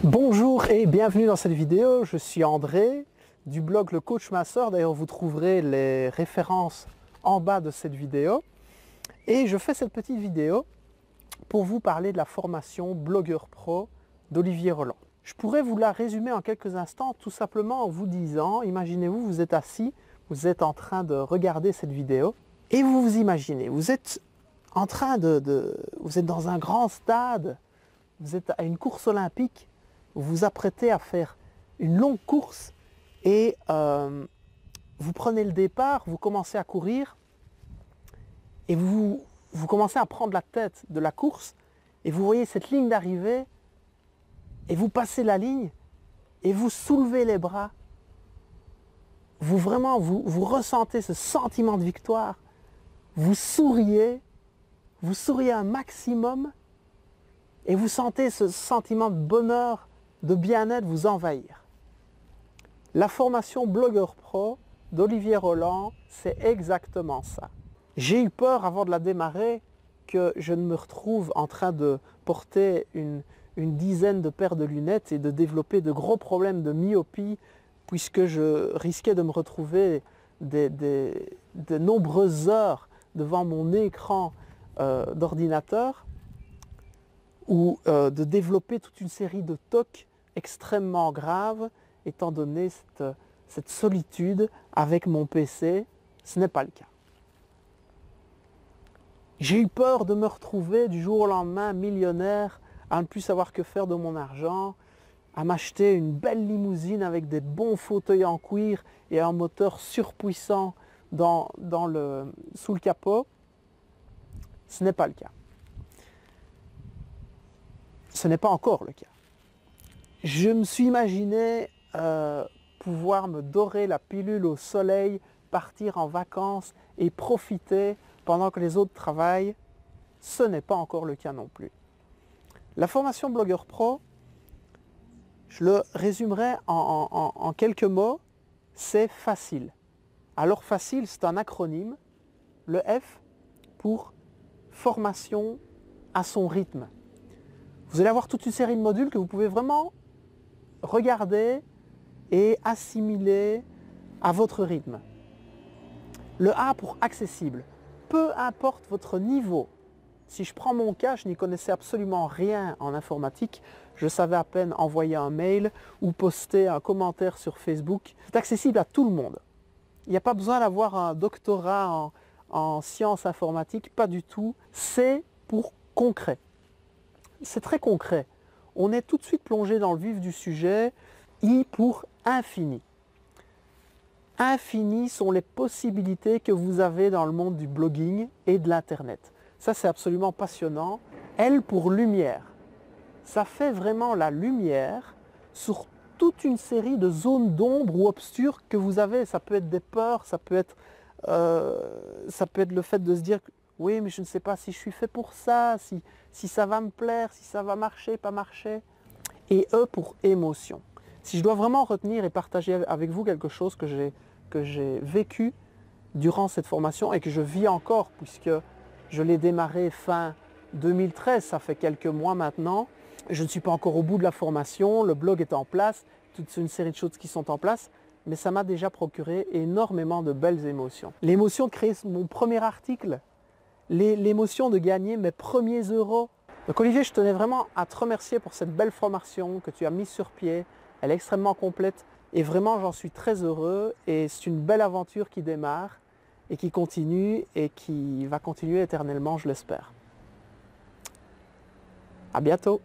Bonjour et bienvenue dans cette vidéo, je suis André du blog Le Coach Master. D'ailleurs vous trouverez les références en bas de cette vidéo. Et je fais cette petite vidéo pour vous parler de la formation Blogueur Pro d'Olivier Roland. Je pourrais vous la résumer en quelques instants tout simplement en vous disant, imaginez-vous, vous êtes assis, vous êtes en train de regarder cette vidéo et vous vous imaginez, vous êtes en train vous êtes dans un grand stade, vous êtes à une course olympique, vous vous apprêtez à faire une longue course et vous prenez le départ, vous commencez à courir et vous commencez à prendre la tête de la course et vous voyez cette ligne d'arrivée et vous passez la ligne et vous soulevez les bras. Vous ressentez ce sentiment de victoire, vous souriez un maximum et vous sentez ce sentiment de bonheur, de bien-être vous envahir. La formation Blogueur Pro d'Olivier Roland, c'est exactement ça. J'ai eu peur avant de la démarrer que je ne me retrouve en train de porter une dizaine de paires de lunettes et de développer de gros problèmes de myopie puisque je risquais de me retrouver de nombreuses heures devant mon écran d'ordinateur ou de développer toute une série de TOC extrêmement graves étant donné cette solitude avec mon PC. Ce n'est pas le cas. J'ai eu peur de me retrouver du jour au lendemain millionnaire, à ne plus savoir que faire de mon argent, à m'acheter une belle limousine avec des bons fauteuils en cuir et un moteur surpuissant sous le capot. Ce n'est pas le cas. Ce n'est pas encore le cas. Je me suis imaginé pouvoir me dorer la pilule au soleil, partir en vacances et profiter pendant que les autres travaillent. Ce n'est pas encore le cas non plus. La formation Blogueur Pro, je le résumerai en quelques mots, c'est facile. Alors facile, c'est un acronyme, le F pour formation à son rythme. Vous allez avoir toute une série de modules que vous pouvez vraiment regarder et assimiler à votre rythme. Le A pour accessible. Peu importe votre niveau. Si je prends mon cas, je n'y connaissais absolument rien en informatique. Je savais à peine envoyer un mail ou poster un commentaire sur Facebook. C'est accessible à tout le monde. Il n'y a pas besoin d'avoir un doctorat en sciences informatiques, pas du tout. C'est pour concret. C'est très concret. On est tout de suite plongé dans le vif du sujet. I pour infini. Infini sont les possibilités que vous avez dans le monde du blogging et de l'internet. Ça, c'est absolument passionnant. L pour lumière. Ça fait vraiment la lumière sur toute une série de zones d'ombre ou obscures que vous avez. Ça peut être des peurs, ça peut être le fait de se dire oui, mais je ne sais pas si je suis fait pour ça, si ça va me plaire, si ça va marcher, pas marcher. Et E pour émotion. Si je dois vraiment retenir et partager avec vous quelque chose que j'ai vécu durant cette formation et que je vis encore puisque je l'ai démarré fin 2013, ça fait quelques mois maintenant. Je ne suis pas encore au bout de la formation, le blog est en place, toute une série de choses qui sont en place, mais ça m'a déjà procuré énormément de belles émotions. L'émotion de créer mon premier article, l'émotion de gagner mes premiers euros. Donc Olivier, je tenais vraiment à te remercier pour cette belle formation que tu as mise sur pied. Elle est extrêmement complète et vraiment j'en suis très heureux et c'est une belle aventure qui démarre et qui continue et qui va continuer éternellement, je l'espère. À bientôt.